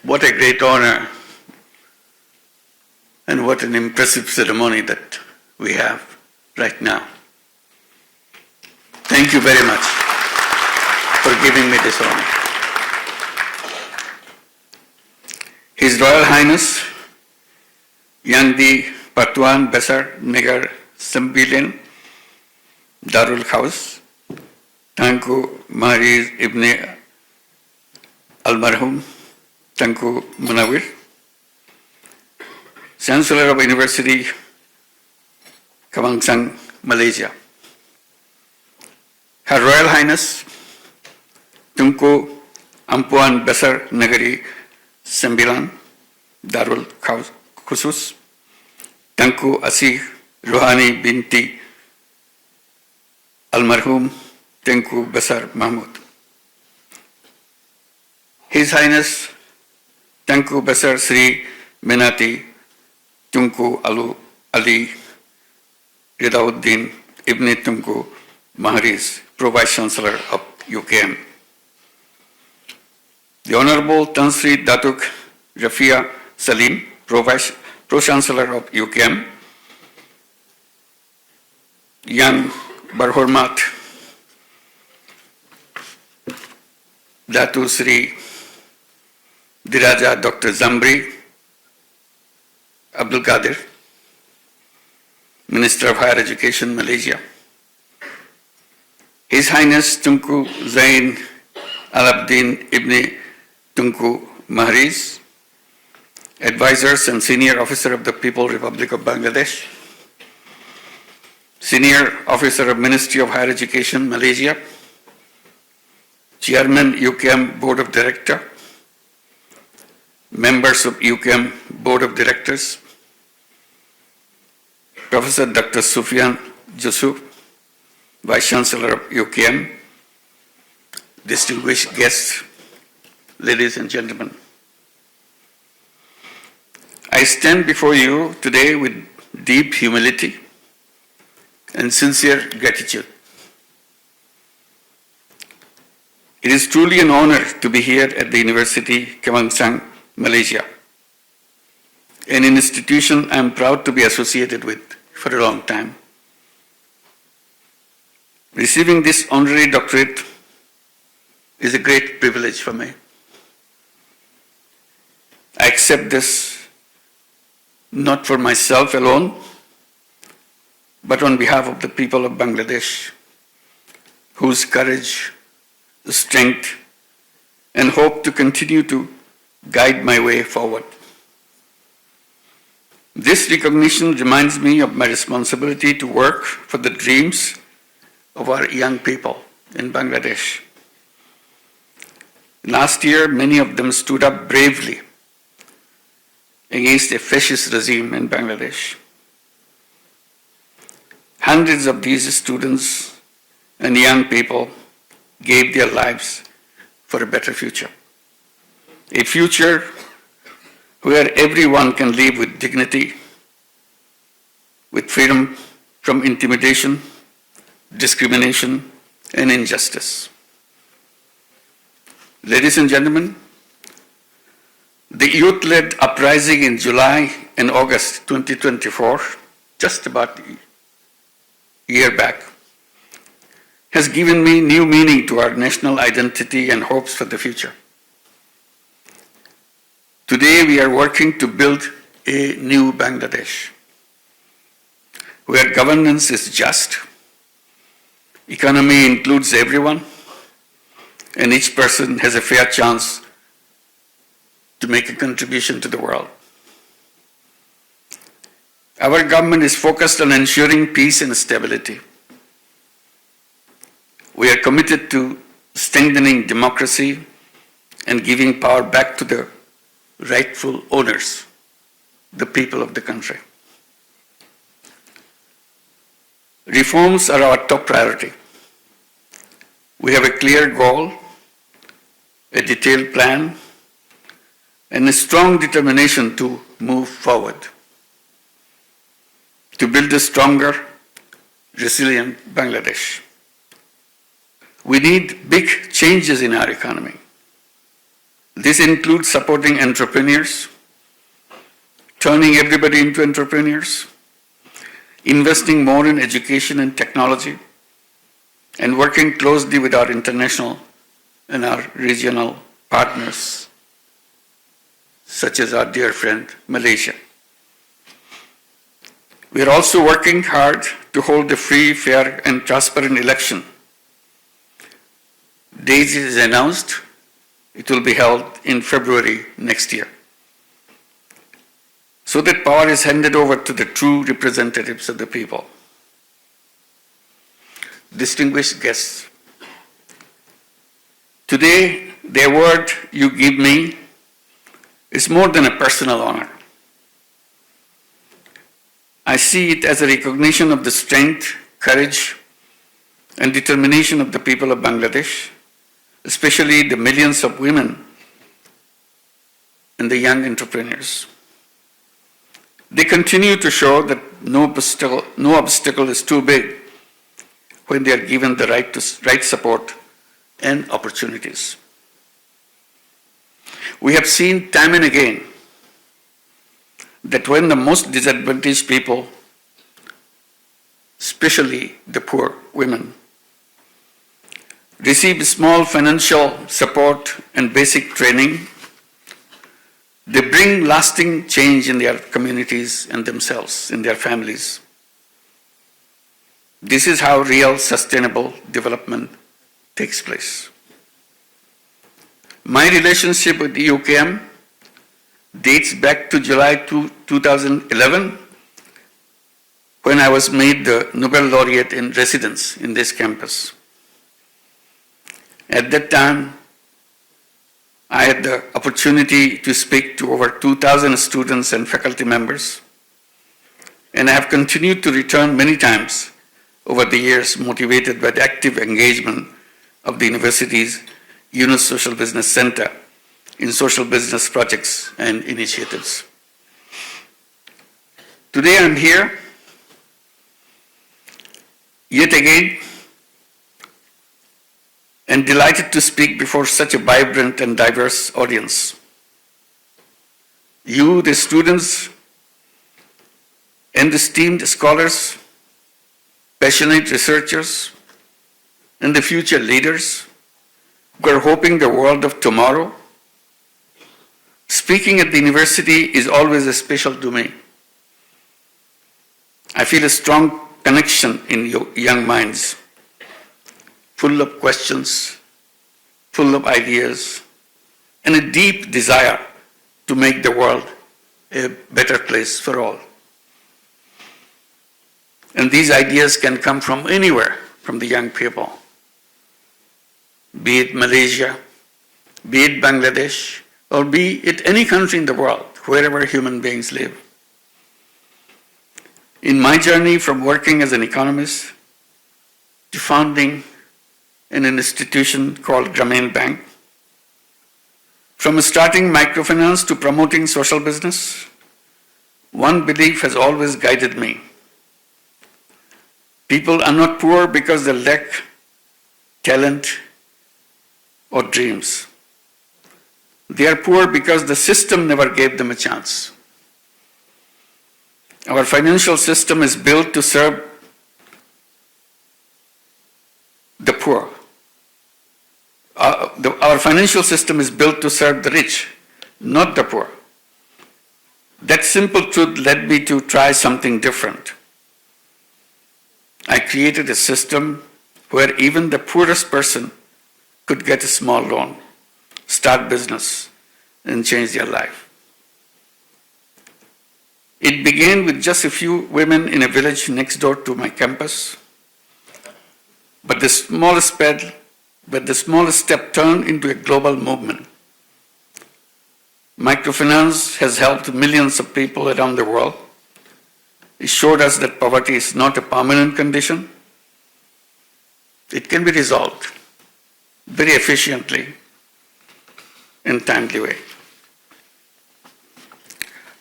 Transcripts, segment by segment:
What a great honor and what an impressive ceremony that we have right now. Thank you very much for giving me this honor. His Royal Highness Yangdi Pertuan Besar Negar Sembilan Darul House Tangku Mahriz Ibn Almarhum Tangku Munawir, Chancellor of University Kebangsaan Malaysia, Her Royal Highness Tunku Ampuan Besar Negeri Sembilan Darul Khusus Tangku Asih Rohani Binti Almarhum Tengku Besar Mahmud, His Highness Tengku Besar Sri Menati Tunku Ali Ridauddin Ibn Tunku Mahriz, Pro-Vice Chancellor of UKM, the Honorable Tan Sri Datuk Rafia Salim, Pro-Chancellor of UKM, Yang Berhormat Datu Sri Diraja Dr. Zamri Abdul Qadir, Minister of Higher Education, Malaysia, His Highness Tunku Zain Alabdin Ibn Tunku Mahriz, Advisors and Senior Officer of the People's Republic of Bangladesh, Senior Officer of Ministry of Higher Education, Malaysia, Chairman UKM Board of Directors, members of UKM Board of Directors, Professor Dr. Sufyan Jusuf, Vice Chancellor of UKM, distinguished guests, ladies and gentlemen. I stand before you today with deep humility and sincere gratitude. It is truly an honor to be here at the University Kebangsaan, Malaysia, an institution I am proud to be associated with for a long time. Receiving this honorary doctorate is a great privilege for me. I accept this not for myself alone, but on behalf of the people of Bangladesh, whose courage, strength, and hope to continue to guide my way forward. This recognition reminds me of my responsibility to work for the dreams of our young people in Bangladesh. Last year, many of them stood up bravely against a fascist regime in Bangladesh. Hundreds of these students and young people gave their lives for a better future. A future where everyone can live with dignity, with freedom from intimidation, discrimination, and injustice. Ladies and gentlemen, the youth-led uprising in July and August 2024, just about a year back, has given me new meaning to our national identity and hopes for the future. Today we are working to build a new Bangladesh, where governance is just, economy includes everyone, and each person has a fair chance to make a contribution to the world. Our government is focused on ensuring peace and stability. We are committed to strengthening democracy and giving power back to the rightful owners, the people of the country. Reforms are our top priority. We have a clear goal, a detailed plan, and a strong determination to move forward, to build a stronger, resilient Bangladesh. We need big changes in our economy. This includes supporting entrepreneurs, turning everybody into entrepreneurs, investing more in education and technology, and working closely with our international and our regional partners, such as our dear friend Malaysia. We are also working hard to hold a free, fair, and transparent election. Date is announced. It will be held in February next year, so that power is handed over to the true representatives of the people. Distinguished guests, today the award you give me is more than a personal honor. I see it as a recognition of the strength, courage, and determination of the people of Bangladesh, especially the millions of women and the young entrepreneurs. They continue to show that no obstacle is too big when they are given the right support and opportunities. We have seen time and again that when the most disadvantaged people, especially the poor women, receive small financial support and basic training, they bring lasting change in their communities and themselves, in their families. This is how real sustainable development takes place. My relationship with the UKM dates back to July 2011, when I was made the Nobel Laureate in residence in this campus. At that time, I had the opportunity to speak to over 2,000 students and faculty members, and I have continued to return many times over the years, motivated by the active engagement of the university's Yunus Social Business Center in social business projects and initiatives. Today I'm here, yet again, and delighted to speak before such a vibrant and diverse audience. You, the students, and esteemed scholars, passionate researchers, and the future leaders who are hoping the world of tomorrow. Speaking at the university is always special to me. I feel a strong connection in young minds, full of questions, full of ideas, and a deep desire to make the world a better place for all. And these ideas can come from anywhere, from the young people, be it Malaysia, be it Bangladesh, or be it any country in the world, wherever human beings live. In my journey from working as an economist to founding an institution called Grameen Bank, from starting microfinance to promoting social business, one belief has always guided me. People are not poor because they lack talent or dreams. They are poor because the system never gave them a chance. Our financial system is built to serve the poor. Our financial system is built to serve the rich, not the poor. That simple truth led me to try something different. I created a system where even the poorest person could get a small loan, start business, and change their life. It began with just a few women in a village next door to my campus, but the smallest step turned into a global movement. Microfinance has helped millions of people around the world. It showed us that poverty is not a permanent condition. It can be resolved very efficiently and timely way.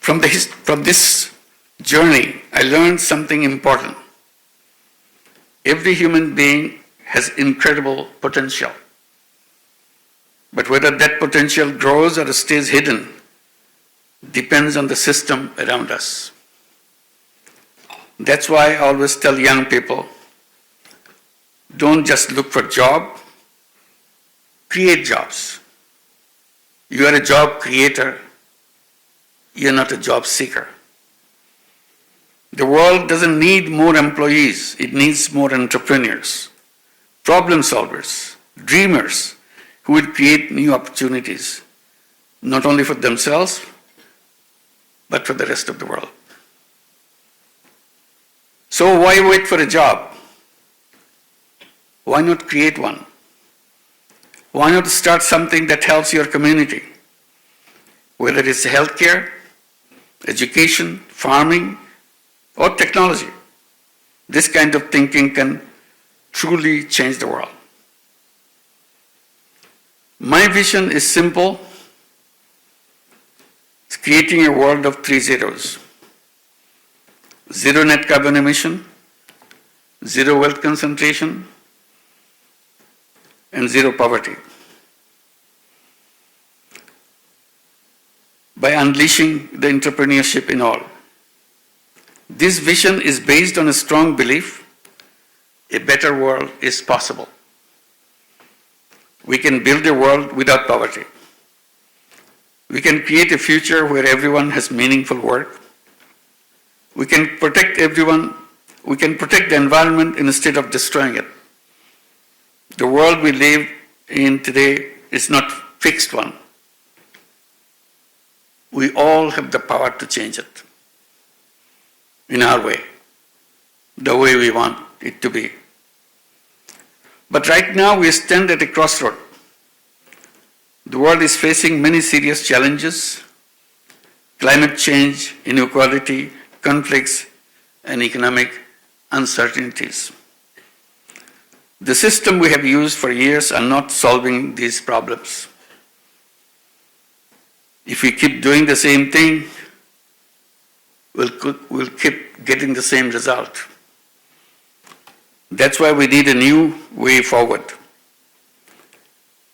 From this journey, I learned something important. Every human being has incredible potential. But whether that potential grows or stays hidden depends on the system around us. That's why I always tell young people, don't just look for a job, create jobs. You are a job creator, you're not a job seeker. The world doesn't need more employees, it needs more entrepreneurs, problem solvers, dreamers who will create new opportunities, not only for themselves, but for the rest of the world. So why wait for a job? Why not create one? Why not start something that helps your community? Whether it's healthcare, education, farming, or technology. This kind of thinking can truly change the world. My vision is simple. It's creating a world of 3 zeros. Zero net carbon emission, zero wealth concentration, and zero poverty. By unleashing the entrepreneurship in all. This vision is based on a strong belief a better world is possible. We can build a world without poverty. We can create a future where everyone has meaningful work. We can protect everyone. We can protect the environment instead of destroying it. The world we live in today is not a fixed one. We all have the power to change it in our way, the way we want it to be. But right now we stand at a crossroad. The world is facing many serious challenges: climate change, inequality, conflicts, and economic uncertainties. The system we have used for years are not solving these problems. If we keep doing the same thing, we'll keep getting the same result. That's why we need a new way forward.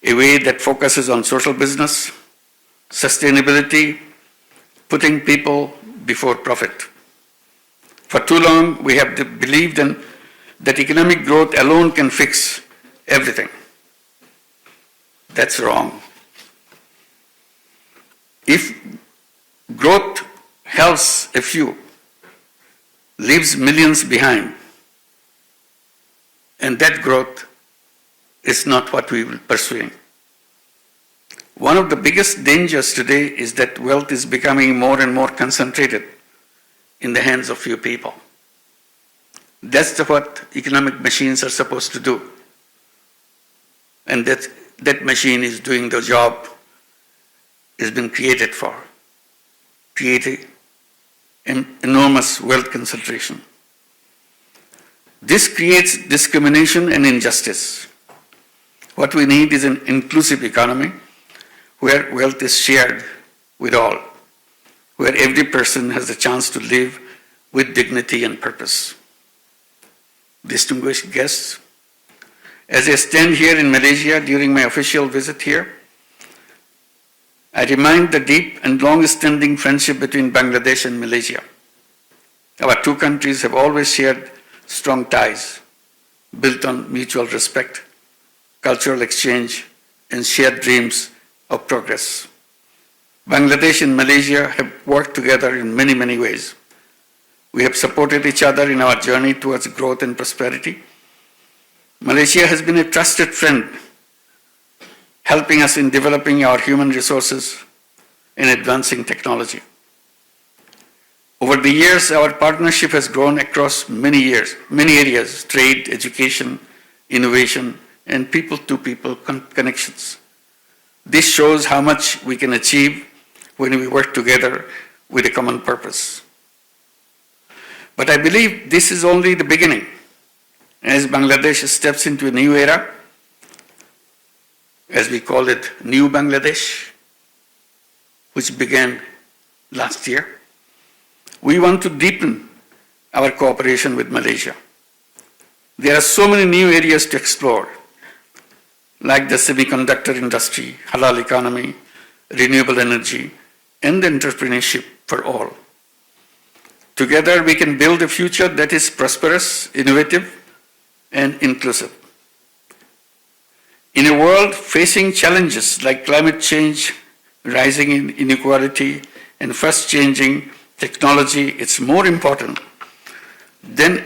A way that focuses on social business, sustainability, putting people before profit. For too long, we have believed that economic growth alone can fix everything. That's wrong. If growth helps a few, leaves millions behind, and that growth is not what we will be pursuing. One of the biggest dangers today is that wealth is becoming more and more concentrated in the hands of few people. That's what economic machines are supposed to do. And that machine is doing the job it's been created for, creating an enormous wealth concentration. This creates discrimination and injustice. What we need is an inclusive economy where wealth is shared with all, where every person has the chance to live with dignity and purpose. Distinguished guests, as I stand here in Malaysia during my official visit here, I remind the deep and long-standing friendship between Bangladesh and Malaysia. Our two countries have always shared strong ties built on mutual respect, cultural exchange, and shared dreams of progress. Bangladesh and Malaysia have worked together in many, many ways. We have supported each other in our journey towards growth and prosperity. Malaysia has been a trusted friend, helping us in developing our human resources and advancing technology. Over the years, our partnership has grown across many areas: trade, education, innovation, and people-to-people connections. This shows how much we can achieve when we work together with a common purpose. But I believe this is only the beginning. As Bangladesh steps into a new era, as we call it, New Bangladesh, which began last year, we want to deepen our cooperation with Malaysia. There are so many new areas to explore. like the semiconductor industry, halal economy, renewable energy, and entrepreneurship for all. Together, we can build a future that is prosperous, innovative, and inclusive. In a world facing challenges like climate change, rising inequality, and fast-changing technology, it's more important than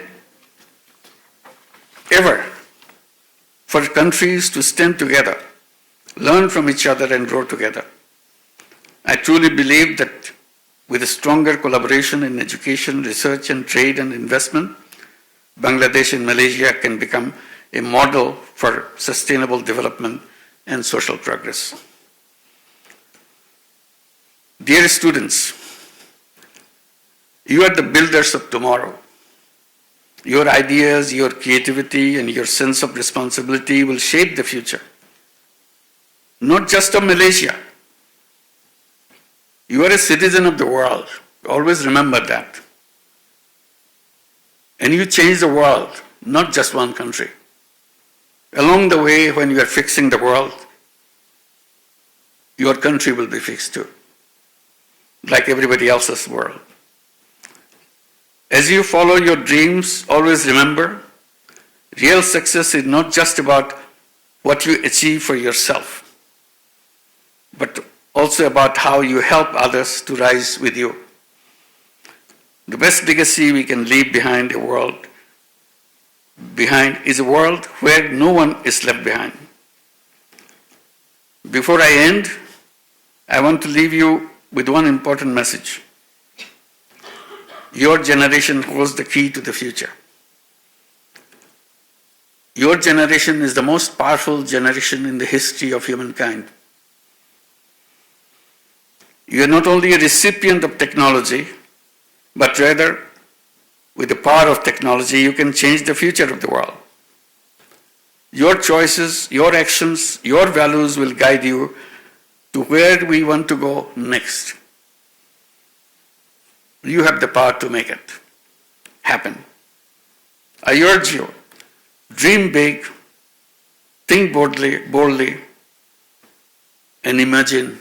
ever for countries to stand together, learn from each other, and grow together. I truly believe that with a stronger collaboration in education, research, and trade and investment, Bangladesh and Malaysia can become a model for sustainable development and social progress. Dear students, you are the builders of tomorrow. Your ideas, your creativity, and your sense of responsibility will shape the future, not just of Malaysia. You are a citizen of the world. Always remember that. And you change the world, not just one country. Along the way, when you are fixing the world, your country will be fixed too, like everybody else's world. As you follow your dreams, always remember, real success is not just about what you achieve for yourself, but also about how you help others to rise with you. The best legacy we can leave behind is a world where no one is left behind. Before I end, I want to leave you with one important message. Your generation holds the key to the future. Your generation is the most powerful generation in the history of humankind. You are not only a recipient of technology, but rather, with the power of technology, you can change the future of the world. Your choices, your actions, your values will guide you to where we want to go next. You have the power to make it happen. I urge you, dream big, think boldly, and imagine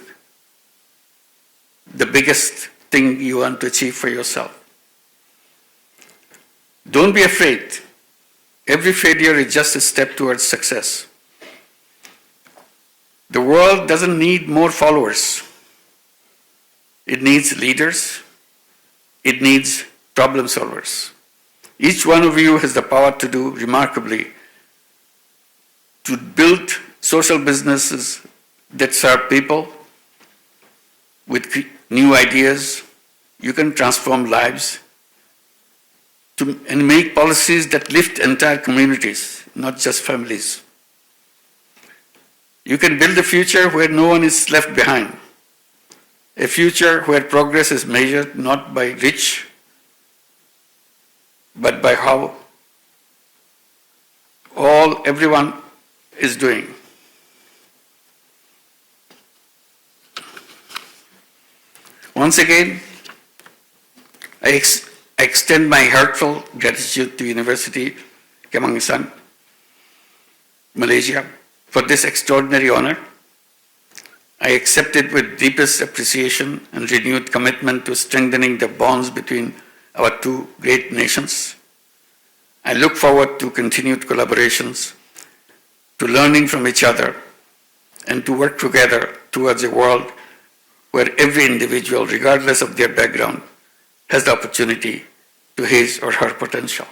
the biggest thing you want to achieve for yourself. Don't be afraid. Every failure is just a step towards success. The world doesn't need more followers. It needs leaders. It needs problem solvers. Each one of you has the power to do remarkably, to build social businesses that serve people with new ideas. You can transform lives and make policies that lift entire communities, not just families. You can build a future where no one is left behind, a future where progress is measured not by rich, but by how everyone is doing. Once again, I extend my heartfelt gratitude to University Kemangisan, Malaysia, for this extraordinary honor. I accept it with deepest appreciation and renewed commitment to strengthening the bonds between our two great nations. I look forward to continued collaborations, to learning from each other, and to work together towards a world where every individual, regardless of their background, has the opportunity to his or her potential.